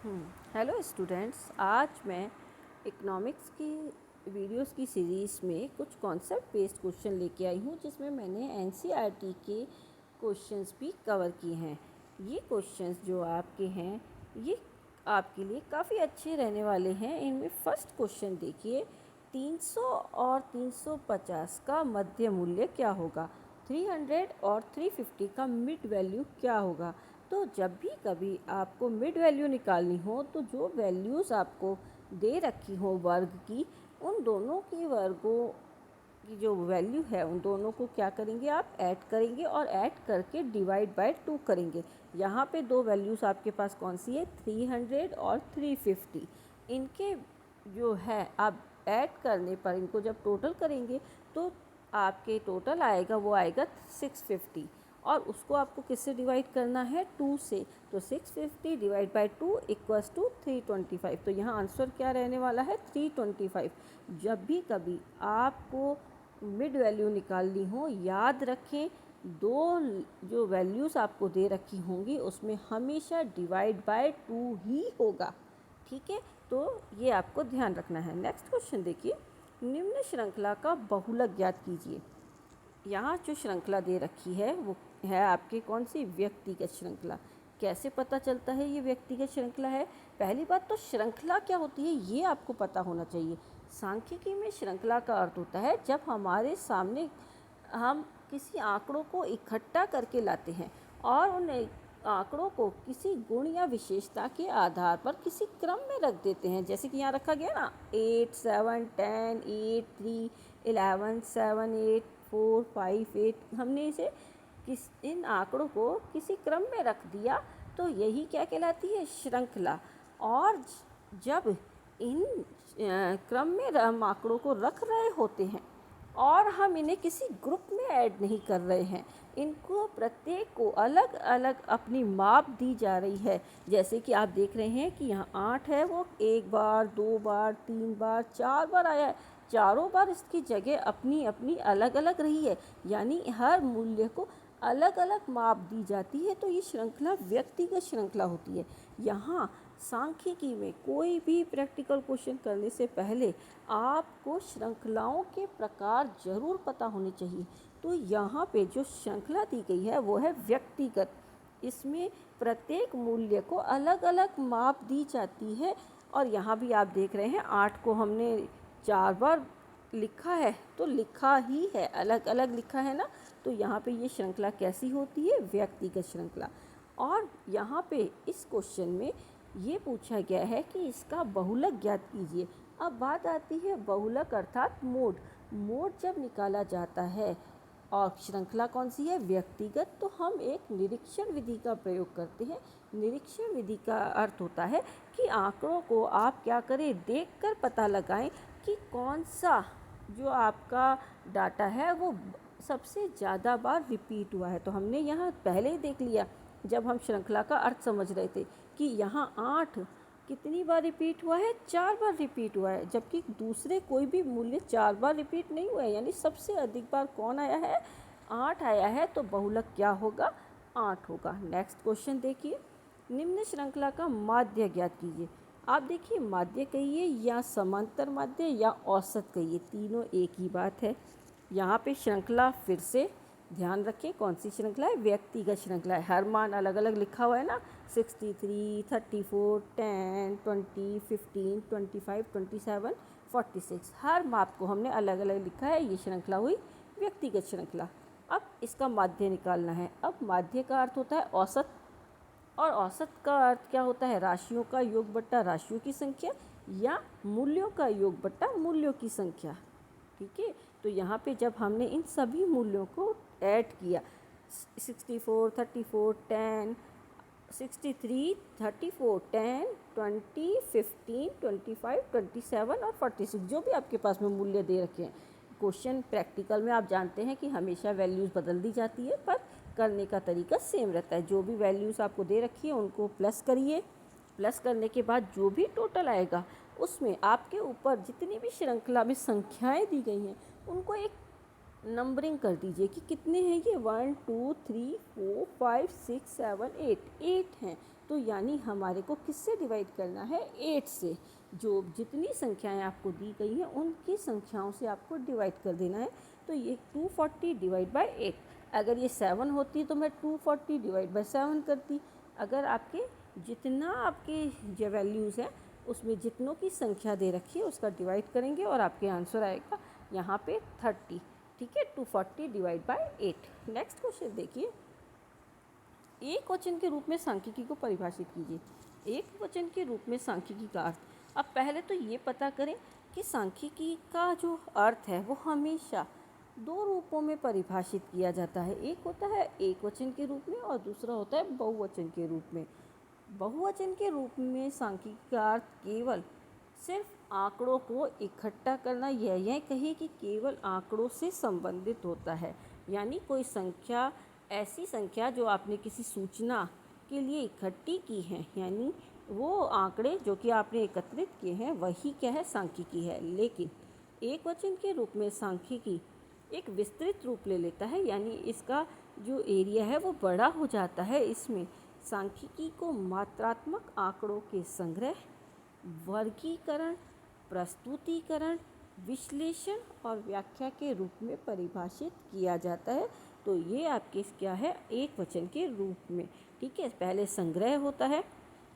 Hello students, आज मैं economics की वीडियोस की सीरीज़ में कुछ कॉन्सेप्ट बेस्ड क्वेश्चन लेके आई हूँ, जिसमें मैंने एनसीईआरटी के क्वेश्चंस भी कवर किए हैं। ये क्वेश्चंस जो आपके हैं, ये आपके लिए काफ़ी अच्छे रहने वाले हैं। इनमें फर्स्ट क्वेश्चन देखिए, 300 और 350 का मध्य मूल्य क्या होगा? 300 और 350 का मिड वैल्यू क्या होगा? तो जब भी कभी आपको मिड वैल्यू निकालनी हो, तो जो वैल्यूज़ आपको दे रखी हो वर्ग की, उन दोनों की वर्गों की जो वैल्यू है, उन दोनों को क्या करेंगे, आप ऐड करेंगे और ऐड करके डिवाइड बाय 2 करेंगे। यहाँ पे दो वैल्यूज़ आपके पास कौन सी है, 300 और 350। इनके जो है आप ऐड करने पर इनको जब टोटल करेंगे तो आपके टोटल आएगा, वो आएगा 650, और उसको आपको किससे डिवाइड करना है, 2 से। तो 650 डिवाइड बाई 2 इक्वल्स टू 325। तो यहाँ आंसर क्या रहने वाला है, 325। जब भी कभी आपको मिड वैल्यू निकालनी हो, याद रखें दो जो वैल्यूज़ आपको दे रखी होंगी उसमें हमेशा डिवाइड बाय 2 ही होगा। ठीक है, तो ये आपको ध्यान रखना है। नेक्स्ट क्वेश्चन देखिए, निम्न श्रृंखला का बहुलक ज्ञात कीजिए। यहाँ जो श्रृंखला दे रखी है वो है आपके कौन सी, व्यक्तिगत श्रृंखला। कैसे पता चलता है ये व्यक्तिगत श्रृंखला है? पहली बात तो श्रृंखला क्या होती है ये आपको पता होना चाहिए। सांख्यिकी में श्रृंखला का अर्थ होता है जब हमारे सामने हम किसी आंकड़ों को इकट्ठा करके लाते हैं और उन आंकड़ों को किसी गुण या विशेषता के आधार पर किसी क्रम में रख देते हैं। जैसे कि यहाँ रखा गया ना, 8 7 10 8 3 11 7 8 4 5 8, हमने इसे इन आंकड़ों को किसी क्रम में रख दिया, तो यही क्या कहलाती है, श्रृंखला। और जब इन क्रम में हम आंकड़ों को रख रहे होते हैं और हम इन्हें किसी ग्रुप में ऐड नहीं कर रहे हैं, इनको प्रत्येक को अलग अलग अपनी माप दी जा रही है। जैसे कि आप देख रहे हैं कि यहाँ 8 है, वो 1 बार 2 बार 3 बार 4 बार आया है, चारों बार इसकी जगह अपनी अपनी अलग अलग रही है, यानी हर मूल्य को अलग अलग माप दी जाती है। तो ये श्रृंखला व्यक्तिगत श्रृंखला होती है। यहाँ सांख्यिकी में कोई भी प्रैक्टिकल क्वेश्चन करने से पहले आपको श्रृंखलाओं के प्रकार जरूर पता होने चाहिए। तो यहाँ पे जो श्रृंखला दी गई है वो है व्यक्तिगत। इसमें प्रत्येक मूल्य को अलग अलग माप दी जाती है। और यहाँ भी आप देख रहे हैं 8 को हमने 4 बार लिखा है, तो लिखा ही है, अलग अलग लिखा है ना। तो यहाँ पे ये श्रृंखला कैसी होती है, व्यक्तिगत श्रृंखला। और यहाँ पे इस क्वेश्चन में ये पूछा गया है कि इसका बहुलक ज्ञात कीजिए। अब बात आती है बहुलक अर्थात मोड। मोड जब निकाला जाता है और श्रृंखला कौन सी है, व्यक्तिगत, तो हम एक निरीक्षण विधि का प्रयोग करते हैं। निरीक्षण विधि का अर्थ होता है कि आंकड़ों को आप क्या करें, देखकर पता लगाएं कि कौन सा जो आपका डाटा है वो सबसे ज़्यादा बार रिपीट हुआ है। तो हमने यहाँ पहले ही देख लिया जब हम श्रृंखला का अर्थ समझ रहे थे कि यहाँ 8 कितनी बार रिपीट हुआ है, 4 बार रिपीट हुआ है, जबकि दूसरे कोई भी मूल्य 4 बार रिपीट नहीं हुआ है। यानी सबसे अधिक बार कौन आया है, 8 आया है, तो बहुलक क्या होगा, 8 होगा। नेक्स्ट क्वेश्चन देखिए, निम्न श्रृंखला का माध्य ज्ञात कीजिए। आप देखिए, माध्य कहिए या समांतर माध्य या औसत कहिए, तीनों एक ही बात है। यहाँ पे श्रृंखला फिर से ध्यान रखें कौन सी श्रृंखला है, व्यक्तिगत श्रृंखला है। हर मान अलग अलग लिखा हुआ है ना, 63 34 10 20 15 25 27 46, हर माप को हमने अलग अलग लिखा है। ये श्रृंखला हुई व्यक्तिगत श्रृंखला। अब इसका माध्य निकालना है। अब माध्य का अर्थ होता है औसत, और औसत का अर्थ क्या होता है, राशियों का योग बट्टा राशियों की संख्या, या मूल्यों का योग बट्टा मूल्यों की संख्या। ठीक है, तो यहाँ पे जब हमने इन सभी मूल्यों को ऐड किया, 64 34 10 63 34 10 20 15 25 27 और 46, जो भी आपके पास में मूल्य दे रखे हैं। क्वेश्चन प्रैक्टिकल में आप जानते हैं कि हमेशा वैल्यूज़ बदल दी जाती है, पर करने का तरीका सेम रहता है। जो भी वैल्यूज़ आपको दे रखी है उनको प्लस करिए, प्लस करने के बाद जो भी टोटल आएगा उसमें आपके ऊपर जितनी भी श्रृंखला में संख्याएं दी गई हैं उनको एक नंबरिंग कर दीजिए कि कितने हैं ये, 1 2 3 4 5 6 7 8 8 हैं। तो यानी हमारे को किससे डिवाइड करना है, 8 से। जो जितनी संख्याएं आपको दी गई हैं उनकी संख्याओं से आपको डिवाइड कर देना है। तो ये 240 डिवाइड बाय 8, अगर ये 7 होती तो मैं 240 डिवाइड बाय 7 करती। अगर आपके जितना आपके जो वैल्यूज़ हैं उसमें जितनों की संख्या दे रखी है उसका डिवाइड करेंगे और आपके आंसर आएगा यहाँ पे 30। ठीक है, 240 डिवाइड बाय 8। नेक्स्ट क्वेश्चन देखिए, एक वचन के रूप में सांख्यिकी को परिभाषित कीजिए। एक वचन के रूप में सांख्यिकी का अर्थ। अब पहले तो ये पता करें कि सांख्यिकी का जो अर्थ है वो हमेशा दो रूपों में परिभाषित किया जाता है। एक होता है एक वचन के रूप में और दूसरा होता है बहुवचन के रूप में। बहुवचन के रूप में सांख्यिकी का अर्थ केवल सिर्फ आंकड़ों को इकट्ठा करना, यह कहिए कि केवल आंकड़ों से संबंधित होता है। यानी कोई संख्या, ऐसी संख्या जो आपने किसी सूचना के लिए इकट्ठी की है, यानी वो आंकड़े जो कि आपने एकत्रित किए हैं वही क्या है, सांख्यिकी है। लेकिन एक वचन के रूप में सांख्यिकी एक विस्तृत रूप ले लेता है, यानी इसका जो एरिया है वो बड़ा हो जाता है। इसमें सांख्यिकी को मात्रात्मक आंकड़ों के संग्रह, वर्गीकरण, प्रस्तुतिकरण, विश्लेषण और व्याख्या के रूप में परिभाषित किया जाता है। तो ये आपके क्या है, एक वचन के रूप में। ठीक है, पहले संग्रह होता है,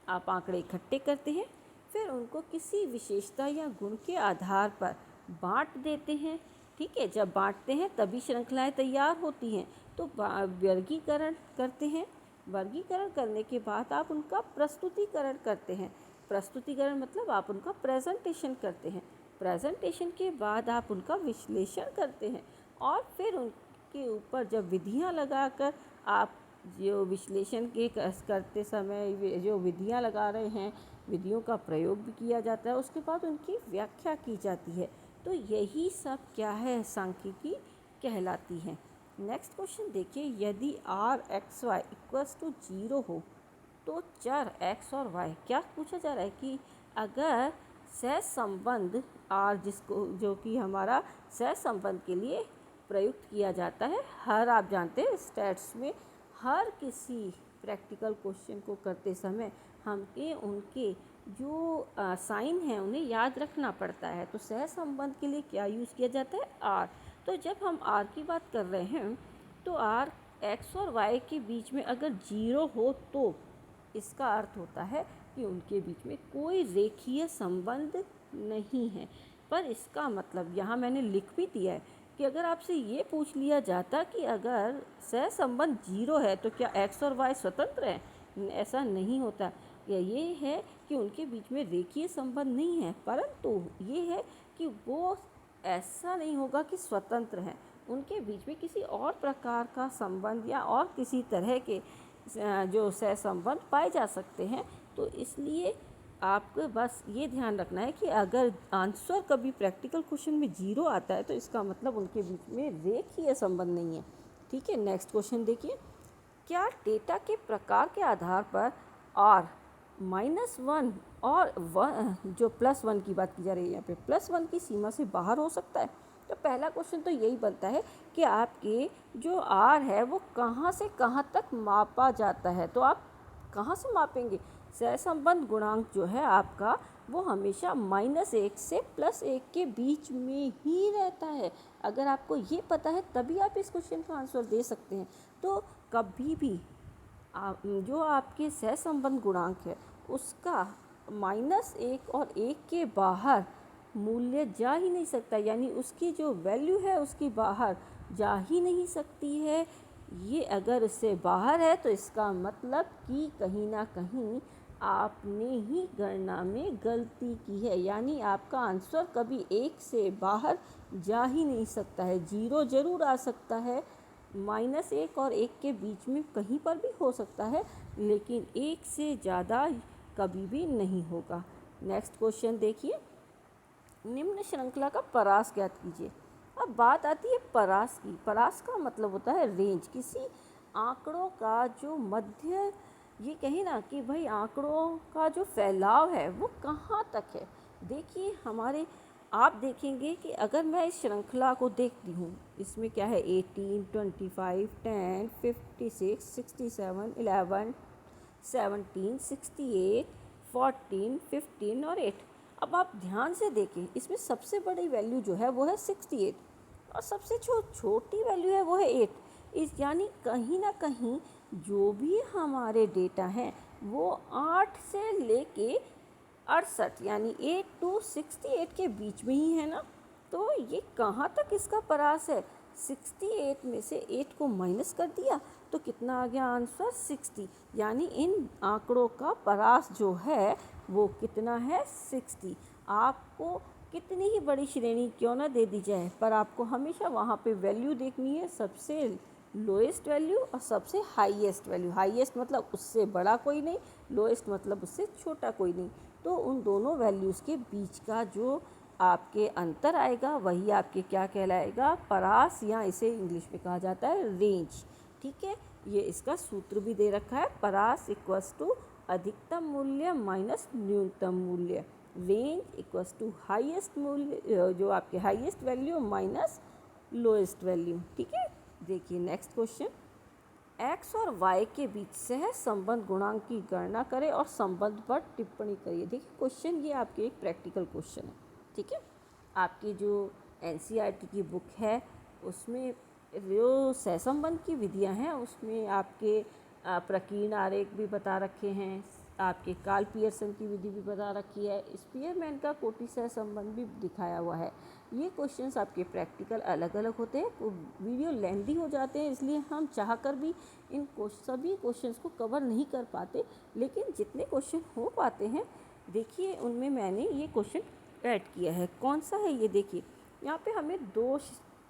आप आंकड़े इकट्ठे करते हैं, फिर उनको किसी विशेषता या गुण के आधार पर बांट देते हैं। ठीक है, जब बांटते हैं तभी श्रृंखलाएं तैयार होती हैं। तो वर्गीकरण करते हैं, वर्गीकरण करने के बाद आप उनका प्रस्तुतिकरण करते हैं। प्रस्तुतिकरण मतलब आप उनका प्रेजेंटेशन करते हैं। प्रेजेंटेशन के बाद आप उनका विश्लेषण करते हैं और फिर उनके ऊपर जब विधियां लगाकर आप जो विश्लेषण के करते समय जो विधियां लगा रहे हैं, विधियों का प्रयोग भी किया जाता है, उसके बाद उनकी व्याख्या की जाती है। तो यही सब क्या है, सांख्यिकी कहलाती है। नेक्स्ट क्वेश्चन देखिए, यदि R X Y equals to 0 हो तो चर x और y, क्या पूछा जा रहा है कि अगर सहसंबंध r, जिसको जो कि हमारा सहसंबंध के लिए प्रयुक्त किया जाता है, हर आप जानते हैं स्टैट्स में हर किसी प्रैक्टिकल क्वेश्चन को करते समय हमें उनके जो साइन हैं उन्हें याद रखना पड़ता है। तो सहसंबंध के लिए क्या यूज़ किया जाता है, r। तो जब हम r की बात कर रहे हैं तो r x और y के बीच में अगर 0 हो तो इसका अर्थ होता है कि उनके बीच में कोई रेखीय संबंध नहीं है। पर इसका मतलब यहाँ मैंने लिख भी दिया है कि अगर आपसे ये पूछ लिया जाता कि अगर सहसंबंध 0 है तो क्या x और y स्वतंत्र हैं, ऐसा नहीं होता। ये है कि उनके बीच में रेखीय संबंध नहीं है, परंतु ये है कि वो ऐसा नहीं होगा कि स्वतंत्र हैं, उनके बीच में किसी और प्रकार का संबंध या और किसी तरह के जो सहसंबंध पाए जा सकते हैं। तो इसलिए आपको बस ये ध्यान रखना है कि अगर आंसर कभी प्रैक्टिकल क्वेश्चन में 0 आता है तो इसका मतलब उनके बीच में रेखीय संबंध नहीं है। ठीक है, नेक्स्ट क्वेश्चन देखिए, क्या डेटा के प्रकार के आधार पर r -1 और 1 जो +1 की बात की जा रही है यहाँ पे, +1 की सीमा से बाहर हो सकता है। तो पहला क्वेश्चन तो यही बनता है कि आपके जो r है वो कहाँ से कहाँ तक मापा जाता है। तो आप कहाँ से मापेंगे, सहसंबंध गुणांक जो है आपका वो हमेशा -1 से +1 के बीच में ही रहता है। अगर आपको ये पता है तभी आप इस क्वेश्चन का आंसर दे सकते हैं। तो कभी भी जो आपके सहसंबंध गुणांक है उसका -1 और 1 के बाहर मूल्य जा ही नहीं सकता, यानी उसकी जो वैल्यू है उसकी बाहर जा ही नहीं सकती है। ये अगर इससे बाहर है तो इसका मतलब कि कहीं ना कहीं आपने ही गणना में गलती की है, यानी आपका आंसर कभी 1 से बाहर जा ही नहीं सकता है। 0 ज़रूर आ सकता है, -1 और 1 के बीच में कहीं पर भी हो सकता है, लेकिन 1 से ज़्यादा कभी भी नहीं होगा। नेक्स्ट क्वेश्चन देखिए, निम्न श्रृंखला का परास ज्ञात कीजिए। अब बात आती है परास की। परास का मतलब होता है रेंज, किसी आंकड़ों का जो मध्य, ये कहीं ना कि भाई आंकड़ों का जो फैलाव है वो कहाँ तक है। देखिए हमारे, आप देखेंगे कि अगर मैं इस श्रृंखला को देखती हूँ, इसमें क्या है 18, 25, 10, 56, 67, 11, 17, 68, 14, 15 और 8। अब आप ध्यान से देखें, इसमें सबसे बड़ी वैल्यू जो है वो है 68 और सबसे छोटी वैल्यू है वो है 8। इस यानी कहीं ना कहीं जो भी हमारे डेटा हैं वो 8 से लेके 68 यानी 8 to 68 के बीच में ही है ना। तो ये कहाँ तक इसका परास है? 68 में से 8 को माइनस कर दिया तो कितना आ गया आंसर? 60। यानी इन आंकड़ों का परास जो है वो कितना है? 60। आपको कितनी ही बड़ी श्रेणी क्यों ना दे दी जाए, पर आपको हमेशा वहाँ पे वैल्यू देखनी है, सबसे लोएस्ट वैल्यू और सबसे हाईएस्ट वैल्यू। हाईएस्ट मतलब उससे बड़ा कोई नहीं, लोएस्ट मतलब उससे छोटा कोई नहीं। तो उन दोनों वैल्यूज़ के बीच का जो आपके अंतर आएगा वही आपके क्या कहलाएगा? परास, या इसे इंग्लिश में कहा जाता है रेंज। ठीक है, ये इसका सूत्र भी दे रखा है, परास इक्वल्स टू अधिकतम मूल्य माइनस न्यूनतम मूल्य, रेंज इक्वल्स टू हाईएस्ट मूल्य जो आपके highest value minus lowest value. ठीक है, देखिए नेक्स्ट क्वेश्चन, x और y के बीच सहज संबंध गुणांक की गणना करें और संबंध पर टिप्पणी करिए। देखिए क्वेश्चन ये आपके एक प्रैक्टिकल क्वेश्चन है। ठीक है, आपकी जो NCERT की बुक है उसमें जो सहसंबंध की विधियां हैं उसमें आपके प्रकीर्णन आरेख भी बता रखे हैं, आपके कार्ल पियर्सन की विधि भी बता रखी है, स्पीयरमैन का कोटि सहसंबंध भी दिखाया हुआ है। ये क्वेश्चंस आपके प्रैक्टिकल अलग अलग होते हैं, तो वीडियो लेंथी हो जाते हैं, इसलिए हम चाहकर भी इन सभी क्वेश्चंस को कवर नहीं कर पाते, लेकिन जितने क्वेश्चन हो पाते हैं देखिए उनमें मैंने ये क्वेश्चन ऐड किया है। कौन सा है ये? देखिए यहाँ पे हमें दो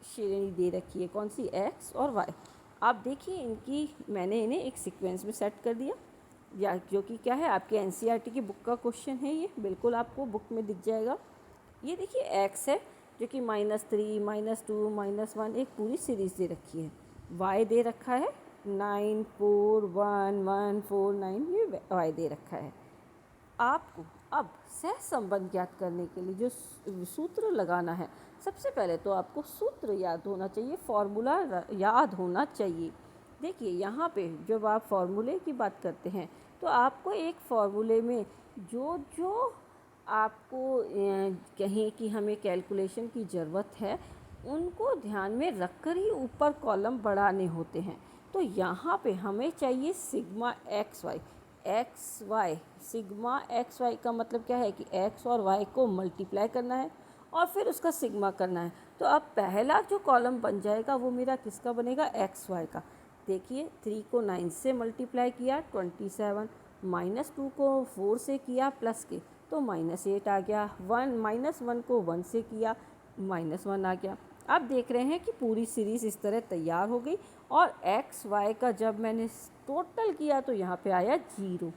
श्रेणी दे रखी है, कौन सी? x और y। आप देखिए इनकी मैंने इन्हें एक सीक्वेंस में सेट कर दिया, या जो कि क्या है आपके NCERT की बुक का क्वेश्चन है, ये बिल्कुल आपको बुक में दिख जाएगा। ये देखिए x है जो कि -3, -2, -1 एक पूरी सीरीज़ दे रखी है। y दे रखा है 9, 4, 1, 1, 4, 9, ये y दे रखा है। आपको अब सहसंबंध ज्ञात करने के लिए जो सूत्र लगाना है, सबसे पहले तो आपको सूत्र याद होना चाहिए, फॉर्मूला याद होना चाहिए। देखिए यहाँ पे जब आप फॉर्मूले की बात करते हैं तो आपको एक फॉर्मूले में जो जो आपको कहें कि हमें कैलकुलेशन की ज़रूरत है उनको ध्यान में रखकर ही ऊपर कॉलम बढ़ाने होते हैं। तो यहाँ पे हमें चाहिए sigma X Y. Sigma X Y का मतलब क्या है कि एक्स और वाई को मल्टीप्लाई करना है और फिर उसका सिग्मा करना है। तो अब पहला जो कॉलम बन जाएगा वो मेरा किसका बनेगा? एक्स वाई का। देखिए 3 को 9 से मल्टीप्लाई किया 27, -2 को 4 से किया प्लस के तो -8 आ गया, -1 को 1 से किया -1 आ गया। आप देख रहे हैं कि पूरी सीरीज़ इस तरह तैयार हो गई और एक्स वाई का जब मैंने टोटल किया तो यहाँ पे आया 0।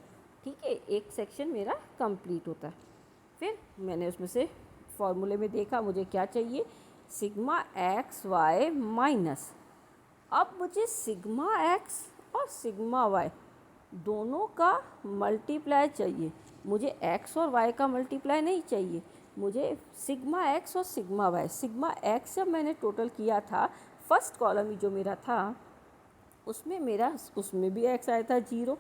ठीक है, एक सेक्शन मेरा कंप्लीट होता है। फिर मैंने उसमें से फॉर्मूले में देखा मुझे क्या चाहिए, सिग्मा एक्स वाई माइनस, अब मुझे सिग्मा एक्स और सिग्मा वाई दोनों का मल्टीप्लाई चाहिए, मुझे एक्स और वाई का मल्टीप्लाई नहीं चाहिए, मुझे सिग्मा एक्स और सिग्मा वाई। सिग्मा एक्स जब मैंने टोटल किया था फर्स्ट कॉलम ही जो मेरा था उसमें भी एक्स आया था 0।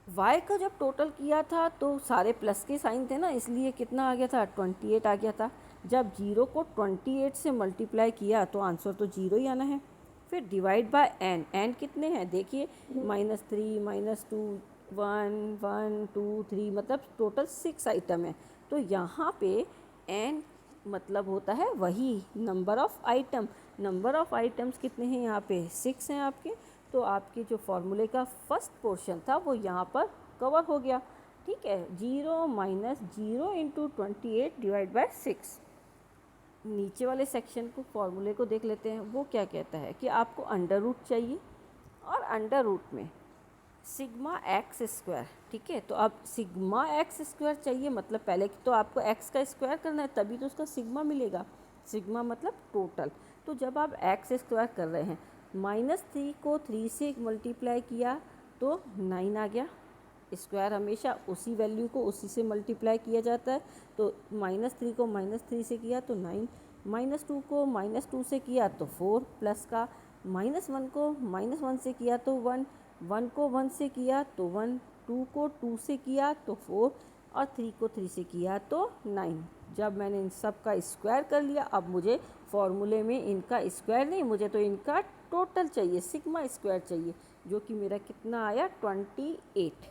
वाई का जब टोटल किया था तो सारे प्लस के साइन थे ना, इसलिए कितना आ गया था? 28 आ गया था। जब 0 को 28 से मल्टीप्लाई किया तो आंसर तो 0 ही आना है। फिर डिवाइड बाय एन, एन कितने हैं देखिए, -3, -2, 1, 1, 2, 3 मतलब टोटल 6 आइटम है। तो यहाँ पे एन मतलब होता है वही number of item. Number of items कितने हैं यहाँ पे? 6 हैं आपके। तो आपके जो फॉर्मूले का फर्स्ट पोर्शन था वो यहाँ पर कवर हो गया। ठीक है, 0 - 0 × 28 डिवाइड बाय 6। नीचे वाले सेक्शन को फॉर्मूले को देख लेते हैं, वो क्या कहता है कि आपको अंडर रूट चाहिए और अंडर रूट में सिग्मा एक्स स्क्वायर। ठीक है, तो अब सिग्मा एक्स स्क्वायर चाहिए मतलब पहले तो आपको एक्स का स्क्वायर करना है तभी तो उसका सिग्मा मिलेगा। सिग्मा मतलब टोटल। तो जब आप एक्स स्क्वायर कर रहे हैं, -3 को 3 से मल्टीप्लाई किया तो 9 आ गया। स्क्वायर हमेशा उसी वैल्यू को उसी से मल्टीप्लाई किया जाता है। तो -3 को -3 से किया तो 9, -2 को -2 से किया तो 4 प्लस का, -1 को -1 से किया तो 1, 1 को 1 से किया तो 1, 2 को 2 से किया तो 4 और 3 को 3 से किया तो 9। जब मैंने इन सब का स्क्वायर कर लिया, अब मुझे फॉर्मूले में इनका स्क्वायर नहीं, मुझे तो इनका टोटल चाहिए, सिग्मा स्क्वायर चाहिए, जो कि मेरा कितना आया 28।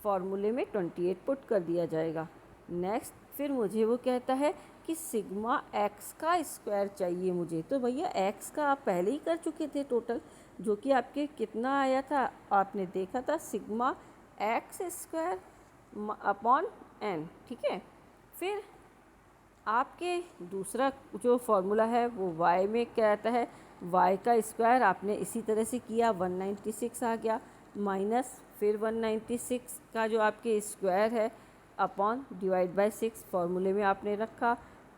फॉर्मूले में 28 पुट कर दिया जाएगा। नेक्स्ट फिर मुझे वो कहता है कि सिग्मा एक्स का स्क्वायर चाहिए मुझे। तो भैया एक्स का आप पहले ही कर चुके थे टोटल, जो कि आपके कितना आया था, आपने देखा था sigma X square upon N. ठीक है, फिर आपके दूसरा जो फॉर्मूला है वो y में क्या आता है, y का स्क्वायर आपने इसी तरह से किया, 196 आ गया, माइनस फिर 196 का जो आपके स्क्वायर है अपॉन डिवाइड बाय 6 फॉर्मूले में आपने रखा।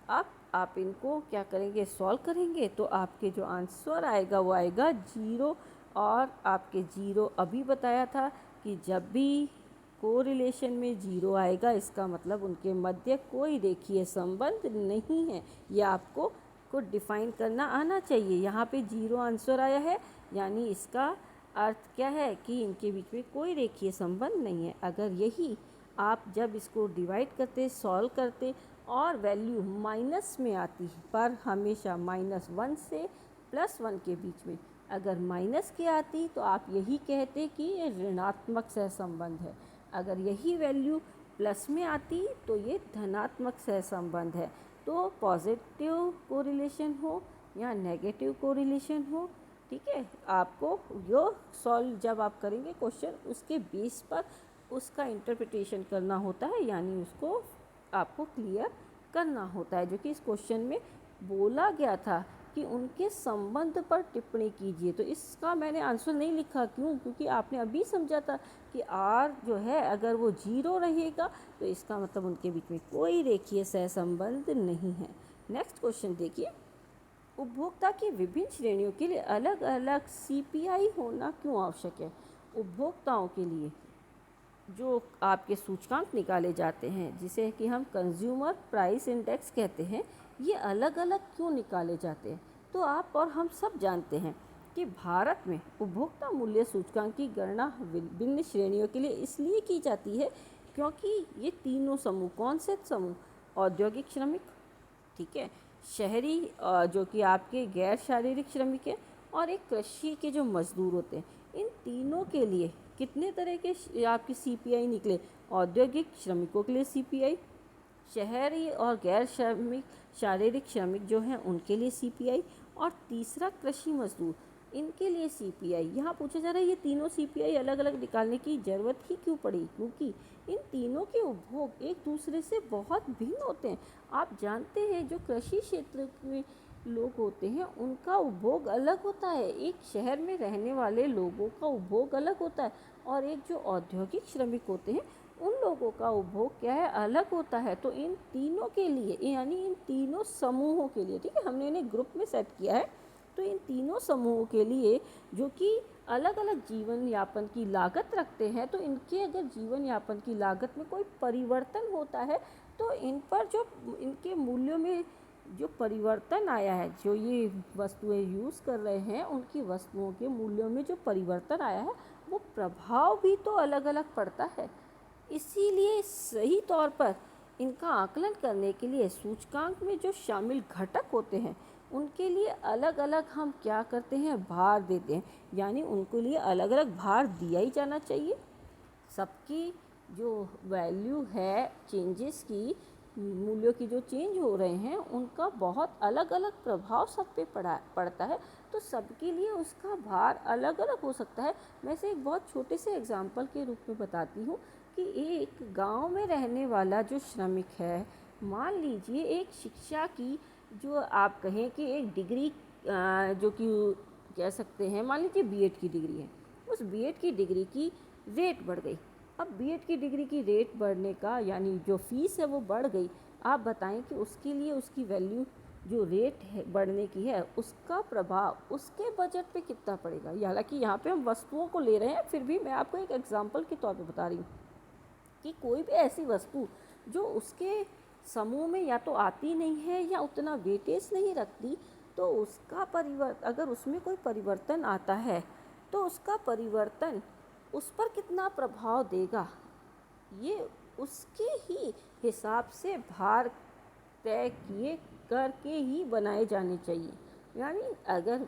अब आप इनको क्या करेंगे, सॉल्व करेंगे, तो आपके जो आंसर आएगा वो आएगा 0। और आपके 0 अभी बताया था कि जब भी कोरिलेशन में 0 आएगा इसका मतलब उनके मध्य कोई रेखीय संबंध नहीं है। ये आपको डिफाइन करना आना चाहिए। यहाँ पे 0 आंसर आया है, यानी इसका अर्थ क्या है कि इनके बीच में कोई रेखीय संबंध नहीं है। अगर यही आप जब इसको डिवाइड करते, सॉल्व करते और वैल्यू माइनस में आती, पर हमेशा -1 से +1 के बीच में अगर माइनस की आती तो आप यही कहते कि ये ऋणात्मक सहसंबंध है। अगर यही वैल्यू प्लस में आती तो ये धनात्मक सहसंबंध है। तो पॉजिटिव कोरिलेशन हो या नेगेटिव कोरिलेशन हो, ठीक है, आपको यो सॉल्व जब आप करेंगे क्वेश्चन, उसके बेस पर उसका इंटरप्रिटेशन करना होता है, यानी उसको आपको क्लियर करना होता है, जो कि इस क्वेश्चन में बोला गया था कि उनके संबंध पर टिप्पणी कीजिए। तो इसका मैंने आंसर नहीं लिखा, क्यों? क्योंकि आपने अभी समझा था कि आर जो है अगर वो 0 रहेगा तो इसका मतलब उनके बीच में कोई रेखीय सहसंबंध नहीं है। नेक्स्ट क्वेश्चन देखिए, उपभोक्ता की विभिन्न श्रेणियों के लिए अलग अलग सीपीआई होना क्यों आवश्यक है? उपभोक्ताओं के लिए जो आपके सूचकांक निकाले जाते हैं, जिसे कि हम कंज्यूमर प्राइस इंडेक्स कहते हैं, ये अलग अलग क्यों निकाले जाते हैं? तो आप और हम सब जानते हैं कि भारत में उपभोक्ता मूल्य सूचकांक की गणना विभिन्न श्रेणियों के लिए इसलिए की जाती है क्योंकि ये तीनों समूह, कौन से समूह? औद्योगिक श्रमिक, ठीक है, शहरी जो कि आपके गैर शारीरिक श्रमिक हैं, और एक कृषि के जो मजदूर होते हैं, इन तीनों के लिए कितने तरह के आपके सीपीआई निकले? औद्योगिक श्रमिकों के लिए सीपीआई, शहरी और गैर श्रमिक शारीरिक श्रमिक जो हैं उनके लिए सीपीआई, और तीसरा कृषि मजदूर, इनके लिए सीपीआई। यहाँ पूछा जा रहा है ये तीनों सीपीआई अलग अलग निकालने की ज़रूरत ही क्यों पड़ी? क्योंकि इन तीनों के उपभोग एक दूसरे से बहुत भिन्न होते हैं। आप जानते हैं जो कृषि क्षेत्र में लोग होते हैं उनका उपभोग अलग होता है, एक शहर में रहने वाले लोगों का उपभोग अलग होता है, और एक जो औद्योगिक श्रमिक होते हैं उन लोगों का उपभोग क्या है, अलग होता है। तो इन तीनों के लिए, यानी इन तीनों समूहों के लिए, ठीक है, हमने इन्हें ग्रुप में सेट किया है, तो इन तीनों समूहों के लिए जो कि अलग अलग जीवन यापन की लागत रखते हैं, तो इनके अगर जीवन यापन की लागत में कोई परिवर्तन होता है तो इन पर जो इनके मूल्यों में जो परिवर्तन आया है, जो ये वस्तुएं यूज़ कर रहे हैं उनकी वस्तुओं के मूल्यों में जो परिवर्तन आया है वो प्रभाव भी तो अलग अलग पड़ता है। इसीलिए सही तौर पर इनका आकलन करने के लिए सूचकांक में जो शामिल घटक होते हैं उनके लिए अलग अलग हम क्या करते हैं, भार देते हैं, यानी उनके लिए अलग अलग भार दिया ही जाना चाहिए। सबकी जो वैल्यू है चेंजेस की, मूल्यों की जो चेंज हो रहे हैं उनका बहुत अलग अलग प्रभाव सब पे पड़ता है, तो सबके लिए उसका भार अलग अलग हो सकता है। मैं से एक बहुत छोटे से एग्जांपल के रूप में बताती हूँ कि एक गांव में रहने वाला जो श्रमिक है, मान लीजिए एक शिक्षा की जो आप कहें कि एक डिग्री जो कि कह सकते हैं, मान लीजिए बीएड की डिग्री है, उस बीएड की डिग्री की रेट बढ़ गई। अब बीएड की डिग्री की रेट बढ़ने का यानी जो फीस है वो बढ़ गई। आप बताएं कि उसके लिए उसकी वैल्यू जो रेट है बढ़ने की है उसका प्रभाव उसके बजट पे कितना पड़ेगा। हालांकि यहाँ पे हम वस्तुओं को ले रहे हैं, फिर भी मैं आपको एक एग्जांपल के तौर पे बता रही हूँ कि कोई भी ऐसी वस्तु जो उसके समूह में या तो आती नहीं है या उतना वेटेज नहीं रखती, तो उसका अगर उसमें कोई परिवर्तन आता है तो उसका परिवर्तन उस पर कितना प्रभाव देगा, ये उसके ही हिसाब से भार तय किए करके ही बनाए जाने चाहिए। यानी अगर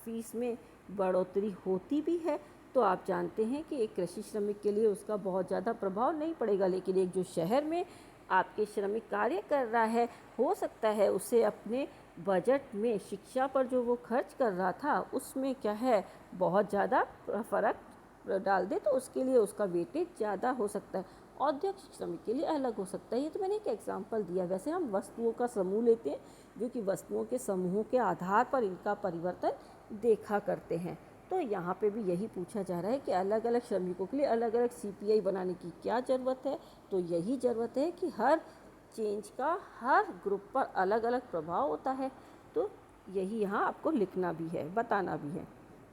फीस में बढ़ोतरी होती भी है तो आप जानते हैं कि एक कृषि श्रमिक के लिए उसका बहुत ज़्यादा प्रभाव नहीं पड़ेगा, लेकिन एक जो शहर में आपके श्रमिक कार्य कर रहा है, हो सकता है उसे अपने बजट में शिक्षा पर जो वो खर्च कर रहा था उसमें क्या है बहुत ज़्यादा फ़र्क डाल दे, तो उसके लिए उसका वेटेज ज़्यादा हो सकता है। औद्योगिक श्रमिक के लिए अलग हो सकता है। ये तो मैंने एक एग्जांपल दिया। वैसे हम वस्तुओं का समूह लेते हैं जो कि वस्तुओं के समूहों के आधार पर इनका परिवर्तन देखा करते हैं। तो यहाँ पे भी यही पूछा जा रहा है कि अलग अलग श्रमिकों के लिए अलग अलग सीपीआई बनाने की क्या ज़रूरत है। तो यही ज़रूरत है कि हर चेंज का हर ग्रुप पर अलग अलग प्रभाव होता है। तो यही यहाँ आपको लिखना भी है, बताना भी है।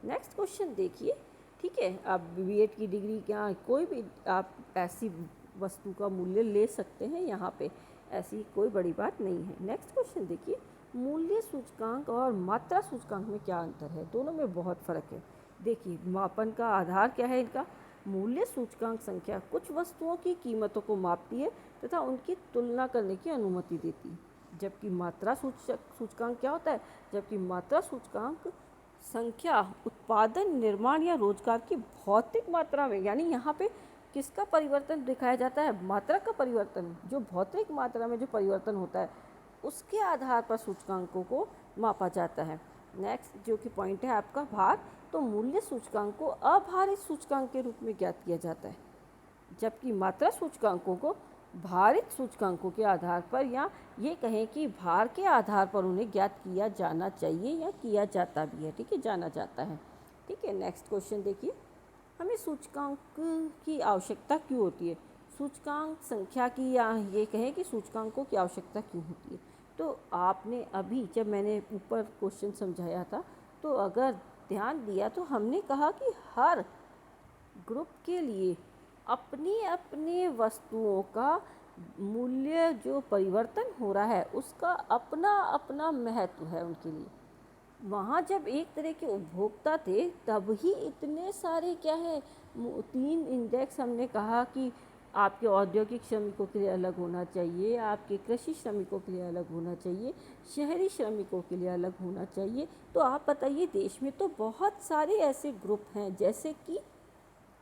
नेक्स्ट क्वेश्चन देखिए, ठीक है। आप बीएड की डिग्री क्या कोई भी आप ऐसी वस्तु का मूल्य ले सकते हैं, यहाँ पे ऐसी कोई बड़ी बात नहीं है। नेक्स्ट क्वेश्चन देखिए, मूल्य सूचकांक और मात्रा सूचकांक में क्या अंतर है? दोनों में बहुत फ़र्क है। देखिए, मापन का आधार क्या है इनका? मूल्य सूचकांक संख्या कुछ वस्तुओं की कीमतों को मापती है तथा उनकी तुलना करने की अनुमति देती है, जबकि मात्रा सूचकांक क्या होता है? जबकि मात्रा सूचकांक संख्या उत्पादन, निर्माण या रोजगार की भौतिक मात्रा में, यानी यहाँ पे किसका परिवर्तन दिखाया जाता है? मात्रा का परिवर्तन। जो भौतिक मात्रा में जो परिवर्तन होता है उसके आधार पर सूचकांकों को मापा जाता है। नेक्स्ट जो कि पॉइंट है आपका भार, तो मूल्य सूचकांक को अभारित सूचकांक के रूप में ज्ञात किया जाता है, जबकि मात्रा सूचकांकों को भारित सूचकांकों के आधार पर, या ये कहें कि भार के आधार पर उन्हें ज्ञात किया जाना चाहिए या किया जाता भी है, ठीक है, जाना जाता है। ठीक है, नेक्स्ट क्वेश्चन देखिए, हमें सूचकांक की आवश्यकता क्यों होती है? सूचकांक संख्या की, या ये कहें कि सूचकांकों की आवश्यकता क्यों होती है? तो आपने अभी जब मैंने ऊपर क्वेश्चन समझाया था तो अगर ध्यान दिया तो हमने कहा कि हर ग्रुप के लिए अपनी अपनी वस्तुओं का मूल्य जो परिवर्तन हो रहा है उसका अपना अपना महत्व है उनके लिए। वहाँ जब एक तरह के उपभोक्ता थे तब ही इतने सारे क्या है 3 इंडेक्स हमने कहा कि आपके औद्योगिक श्रमिकों के लिए अलग होना चाहिए, आपके कृषि श्रमिकों के लिए अलग होना चाहिए, शहरी श्रमिकों के लिए अलग होना चाहिए। तो आप बताइए, देश में तो बहुत सारे ऐसे ग्रुप हैं, जैसे कि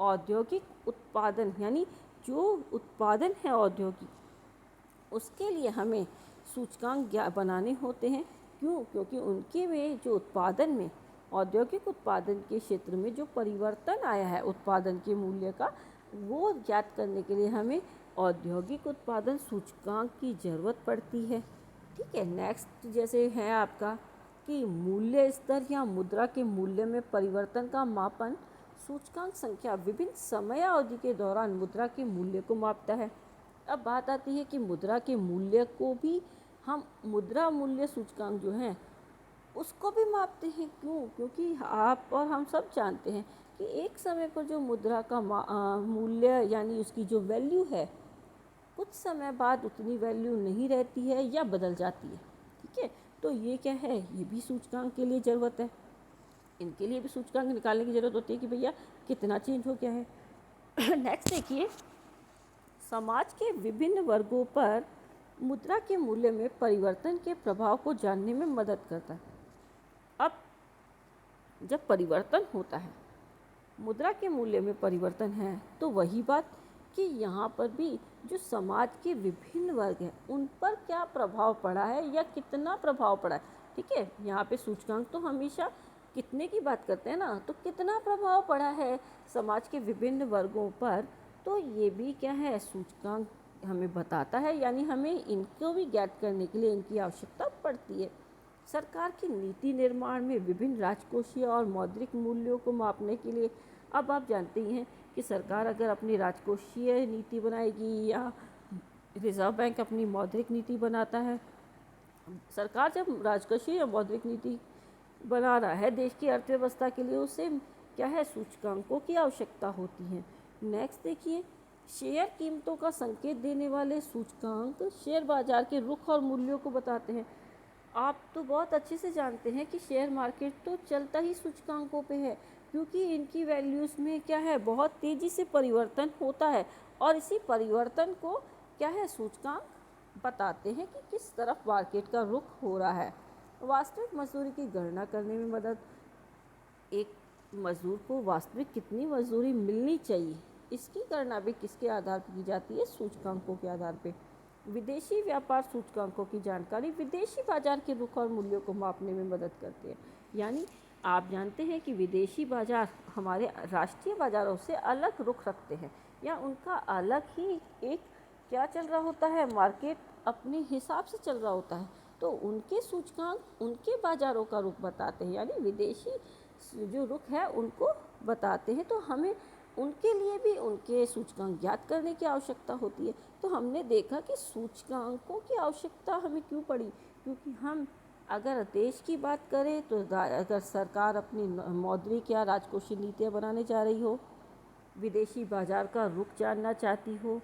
औद्योगिक उत्पादन, यानी जो उत्पादन है औद्योगिक, उसके लिए हमें सूचकांक बनाने होते हैं। क्यों? क्योंकि उनके में जो उत्पादन में, औद्योगिक उत्पादन के क्षेत्र में जो परिवर्तन आया है उत्पादन के मूल्य का, वो ज्ञात करने के लिए हमें औद्योगिक उत्पादन सूचकांक की ज़रूरत पड़ती है। ठीक है, नेक्स्ट जैसे है आपका कि मूल्य स्तर या मुद्रा के मूल्य में परिवर्तन का मापन सूचकांक संख्या विभिन्न समय अवधि के दौरान मुद्रा के मूल्य को मापता है। अब बात आती है कि मुद्रा के मूल्य को भी हम मुद्रा मूल्य सूचकांक जो है उसको भी मापते हैं। क्यों? क्योंकि आप और हम सब जानते हैं कि एक समय पर जो मुद्रा का मूल्य यानी उसकी जो वैल्यू है कुछ समय बाद उतनी वैल्यू नहीं रहती है या बदल जाती है। ठीक है, तो ये क्या है, ये भी सूचकांक के लिए ज़रूरत है। इनके लिए भी सूचकांक निकालने की ज़रूरत होती है कि भैया कितना चेंज हो गया है। नेक्स्ट देखिए, समाज के विभिन्न वर्गों पर मुद्रा के मूल्य में परिवर्तन के प्रभाव को जानने में मदद करता है। अब जब परिवर्तन होता है, मुद्रा के मूल्य में परिवर्तन है, तो वही बात कि यहाँ पर भी जो समाज के विभिन्न वर्ग हैं उन पर क्या प्रभाव पड़ा है या कितना प्रभाव पड़ा है। ठीक है, यहाँ पे सूचकांक तो हमेशा कितने की बात करते हैं ना, तो कितना प्रभाव पड़ा है समाज के विभिन्न वर्गों पर, तो ये भी क्या है, सूचकांक हमें बताता है। यानी हमें इनको भी ज्ञात करने के लिए इनकी आवश्यकता पड़ती है। सरकार की नीति निर्माण में विभिन्न राजकोषीय और मौद्रिक मूल्यों को मापने के लिए, अब आप जानते ही हैं कि सरकार अगर अपनी राजकोषीय नीति बनाएगी या रिजर्व बैंक अपनी मौद्रिक नीति बनाता है, सरकार जब राजकोषीय या मौद्रिक नीति बना रहा है देश की अर्थव्यवस्था के लिए, उसे क्या है, सूचकांकों की आवश्यकता होती है। नेक्स्ट देखिए, शेयर कीमतों का संकेत देने वाले सूचकांक शेयर बाजार के रुख और मूल्यों को बताते हैं। आप तो बहुत अच्छे से जानते हैं कि शेयर मार्केट तो चलता ही सूचकांकों पे है। क्योंकि इनकी वैल्यूज़ में क्या है, बहुत तेज़ी से परिवर्तन होता है और इसी परिवर्तन को क्या है, सूचकांक बताते हैं कि किस तरफ मार्केट का रुख हो रहा है। वास्तविक मजदूरी की गणना करने में मदद, एक मजदूर को वास्तविक कितनी मजदूरी मिलनी चाहिए, इसकी गणना भी किसके आधार पर की जाती है, सूचकांकों के आधार पर। विदेशी व्यापार सूचकांकों की जानकारी विदेशी बाजार के रुख और मूल्यों को मापने में मदद करती है। यानी आप जानते हैं कि विदेशी बाजार हमारे राष्ट्रीय बाजारों से अलग रुख रखते हैं, या उनका अलग ही एक क्या चल रहा होता है, मार्केट अपने हिसाब से चल रहा होता है, तो उनके सूचकांक उनके बाज़ारों का रुख बताते हैं, यानी विदेशी जो रुख है उनको बताते हैं। तो हमें उनके लिए भी उनके सूचकांक ज्ञात करने की आवश्यकता होती है। तो हमने देखा कि सूचकांकों की आवश्यकता हमें क्यों पड़ी, क्योंकि हम अगर देश की बात करें तो अगर सरकार अपनी मौद्रिक या राजकोषीय नीतियाँ बनाने जा रही हो, विदेशी बाजार का रुख जानना चाहती हो,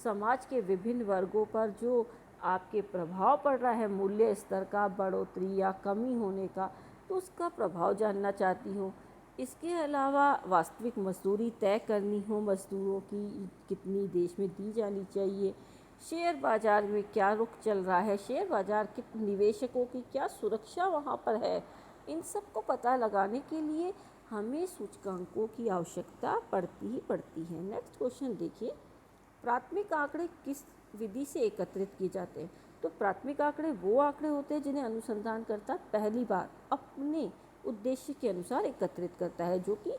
समाज के विभिन्न वर्गों पर जो आपके प्रभाव पड़ रहा है, मूल्य स्तर का बढ़ोतरी या कमी होने का, तो उसका प्रभाव जानना चाहती हो। इसके अलावा वास्तविक मजदूरी तय करनी हो, मजदूरों की कितनी देश में दी जानी चाहिए, शेयर बाज़ार में क्या रुख चल रहा है, शेयर बाज़ार के निवेशकों की क्या सुरक्षा वहाँ पर है, इन सब को पता लगाने के लिए हमें सूचकांकों की आवश्यकता पड़ती ही पड़ती है। नेक्स्ट क्वेश्चन देखिए, प्राथमिक आंकड़े किस विधि से एकत्रित किए जाते हैं। तो प्राथमिक आंकड़े वो आंकड़े होते हैं जिन्हें अनुसंधानकर्ता पहली बार अपने उद्देश्य के अनुसार एकत्रित करता है, जो कि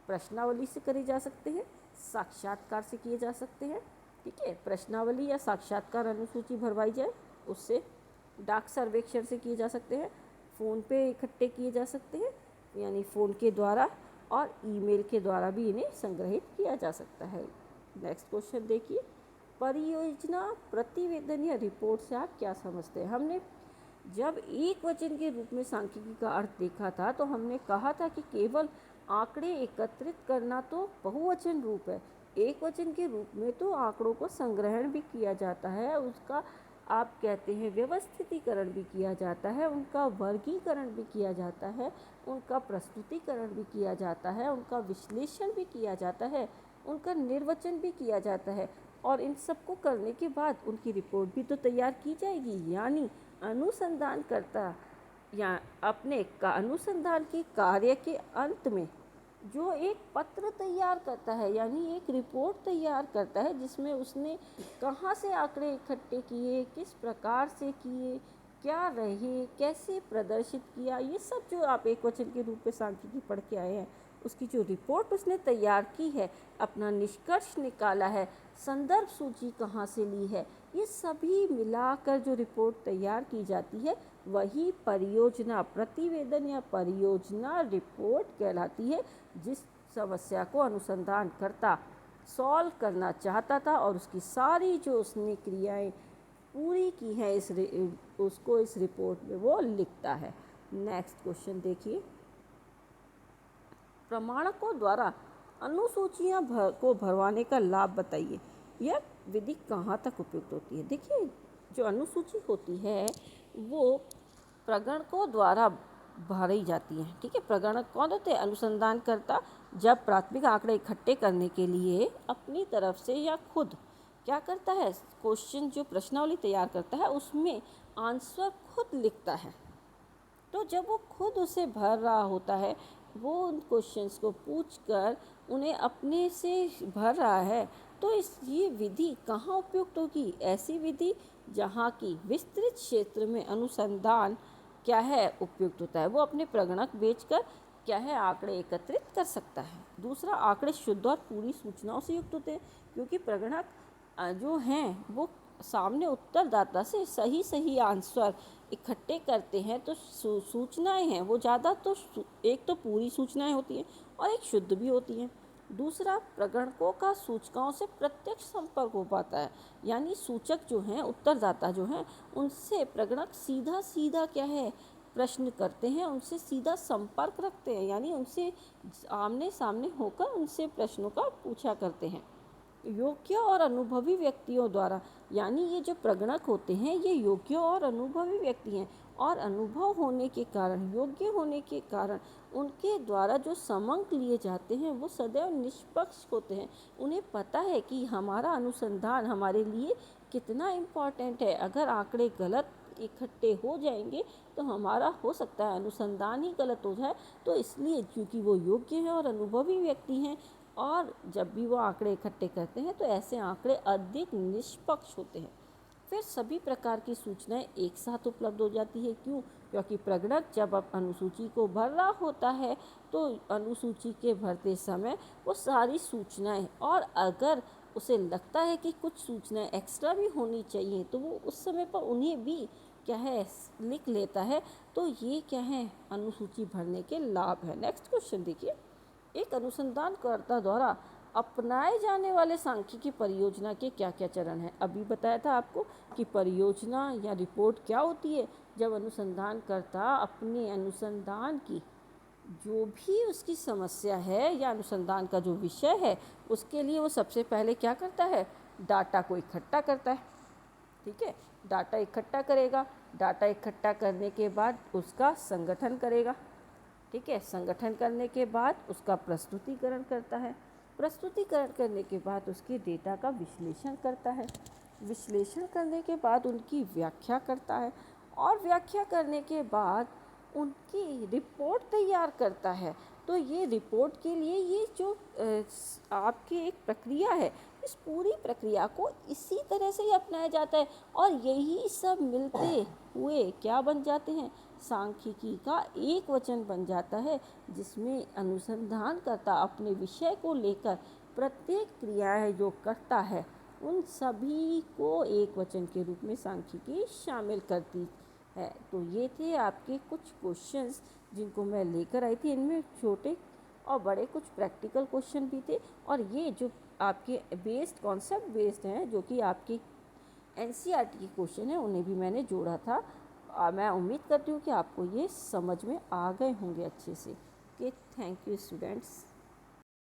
प्रश्नावली से करे जा सकते हैं, साक्षात्कार से किए जा सकते हैं। ठीक है, प्रश्नावली या साक्षात्कार अनुसूची भरवाई जाए उससे, डाक सर्वेक्षण से किए जा सकते हैं, फ़ोन पे इकट्ठे किए जा सकते हैं यानी फ़ोन के द्वारा, और ईमेल के द्वारा भी इन्हें संग्रहित किया जा सकता है। नेक्स्ट क्वेश्चन देखिए, परियोजना प्रतिवेदन या रिपोर्ट से आप क्या समझते हैं। हमने जब एक वचन के रूप में सांख्यिकी का अर्थ देखा था तो हमने कहा था कि केवल आंकड़े एकत्रित करना तो बहुवचन रूप है, एक वचन के रूप में तो आंकड़ों को संग्रहण भी किया जाता है, उसका आप कहते हैं व्यवस्थितीकरण भी किया जाता है, उनका वर्गीकरण भी किया जाता है, उनका प्रस्तुतिकरण भी किया जाता है, उनका विश्लेषण भी किया जाता है, उनका निर्वचन भी किया जाता है, और इन सब को करने के बाद उनकी रिपोर्ट भी तो तैयार की जाएगी। यानी अनुसंधानकर्ता या अपने अनुसंधान के कार्य के अंत में जो एक पत्र तैयार करता है, यानी एक रिपोर्ट तैयार करता है, जिसमें उसने कहाँ से आंकड़े इकट्ठे किए, किस प्रकार से किए, क्या रहे, कैसे प्रदर्शित किया, ये सब जो आप एक वचन के रूप में सांख्यिकी पढ़ के आए हैं, उसकी जो रिपोर्ट उसने तैयार की है, अपना निष्कर्ष निकाला है, संदर्भ सूची कहाँ से ली है, ये सभी मिलाकर जो रिपोर्ट तैयार की जाती है वही परियोजना प्रतिवेदन या परियोजना रिपोर्ट कहलाती है, जिस समस्या को अनुसंधानकर्ता सॉल्व करना चाहता था और उसकी सारी जो उसने क्रियाएं पूरी की हैं उसको इस रिपोर्ट में वो लिखता है। नेक्स्ट क्वेश्चन देखिए, प्रमाणकों द्वारा अनुसूचियां को भरवाने का लाभ बताइए। यह विधि कहाँ तक उपयुक्त होती है। देखिए, जो अनुसूची होती है वो प्रगणकों द्वारा भरी जाती है। ठीक है, प्रगणक कौन होते हैं, अनुसंधानकर्ता जब प्राथमिक आंकड़े इकट्ठे करने के लिए अपनी तरफ से या खुद क्या करता है, क्वेश्चन जो प्रश्नावली तैयार करता है उसमें आंसर खुद लिखता है। तो जब वो खुद उसे भर रहा होता है, वो उन क्वेश्चंस को पूछकर उन्हें अपने से भर रहा है, तो ये विधि कहाँ उपयुक्त होगी। ऐसी विधि जहाँ की विस्तृत क्षेत्र में अनुसंधान क्या है उपयुक्त होता है, वो अपने प्रगणक बेचकर क्या है आंकड़े एकत्रित कर सकता है। दूसरा, आंकड़े शुद्ध और पूरी सूचनाओं से युक्त होते हैं, क्योंकि प्रगणक जो हैं वो सामने उत्तरदाता से सही आंसर इकट्ठे करते हैं, तो सूचनाएं हैं वो ज़्यादा तो एक तो पूरी सूचनाएं होती हैं और एक शुद्ध भी होती हैं। दूसरा, प्रगणकों का सूचकाओं से प्रत्यक्ष संपर्क हो पाता है, यानी सूचक जो हैं उत्तरदाता जो हैं उनसे प्रगणक सीधा क्या है प्रश्न करते हैं, उनसे सीधा संपर्क रखते हैं, यानी उनसे आमने सामने होकर उनसे प्रश्नों का पूछा करते हैं। योग्य और अनुभवी व्यक्तियों द्वारा, यानी ये जो प्रगणक होते हैं ये योग्य और अनुभवी व्यक्ति हैं और अनुभव होने के कारण, योग्य होने के कारण उनके द्वारा जो समंक लिए जाते हैं वो सदैव निष्पक्ष होते हैं। उन्हें पता है कि हमारा अनुसंधान हमारे लिए कितना इम्पॉर्टेंट है। अगर आंकड़े गलत इकट्ठे हो जाएंगे तो हमारा हो सकता है अनुसंधान ही गलत हो जाए। तो इसलिए क्योंकि वो योग्य हैं और अनुभवी व्यक्ति हैं, और जब भी वो आंकड़े इकट्ठे करते हैं तो ऐसे आंकड़े अधिक निष्पक्ष होते हैं। फिर सभी प्रकार की सूचनाएं एक साथ उपलब्ध हो जाती है। क्यों? क्योंकि प्रगणक जब अब अनुसूची को भर रहा होता है तो अनुसूची के भरते समय वो सारी सूचनाएं, और अगर उसे लगता है कि कुछ सूचनाएं एक्स्ट्रा भी होनी चाहिए तो वो उस समय पर उन्हें भी क्या है लिख लेता है। तो ये क्या है अनुसूची भरने के लाभ है। नेक्स्ट क्वेश्चन देखिए, एक अनुसंधानकर्ता द्वारा अपनाए जाने वाले सांख्यिकी परियोजना के क्या क्या चरण हैं। अभी बताया था आपको कि परियोजना या रिपोर्ट क्या होती है। जब अनुसंधानकर्ता अपने अनुसंधान की जो भी उसकी समस्या है या अनुसंधान का जो विषय है उसके लिए वो सबसे पहले क्या करता है, डाटा को इकट्ठा करता है। ठीक है, डाटा इकट्ठा करेगा। डाटा इकट्ठा करने के बाद उसका संगठन करेगा। ठीक है, संगठन करने के बाद उसका प्रस्तुतिकरण करता है। प्रस्तुतिकरण करने के बाद उसके डेटा का विश्लेषण करता है। विश्लेषण करने के बाद उनकी व्याख्या करता है, और व्याख्या करने के बाद उनकी रिपोर्ट तैयार करता है। तो ये रिपोर्ट के लिए ये जो आपकी एक प्रक्रिया है, इस पूरी प्रक्रिया को इसी तरह से ही अपनाया जाता है, और यही सब मिलते हुए क्या बन जाते हैं, सांख्यिकी का एक वचन बन जाता है, जिसमें अनुसंधानकर्ता अपने विषय को लेकर प्रत्येक क्रियाएं जो करता है उन सभी को एक वचन के रूप में सांख्यिकी शामिल करती है। तो ये थे आपके कुछ क्वेश्चंस जिनको मैं लेकर आई थी। इनमें छोटे और बड़े कुछ प्रैक्टिकल क्वेश्चन भी थे, और ये जो आपके बेस्ड कॉन्सेप्ट बेस्ड हैं जो कि आपकी एनसीईआरटी के क्वेश्चन है उन्हें भी मैंने जोड़ा था। मैं उम्मीद करती हूँ कि आपको ये समझ में आ गए होंगे अच्छे से। Okay, thank you students.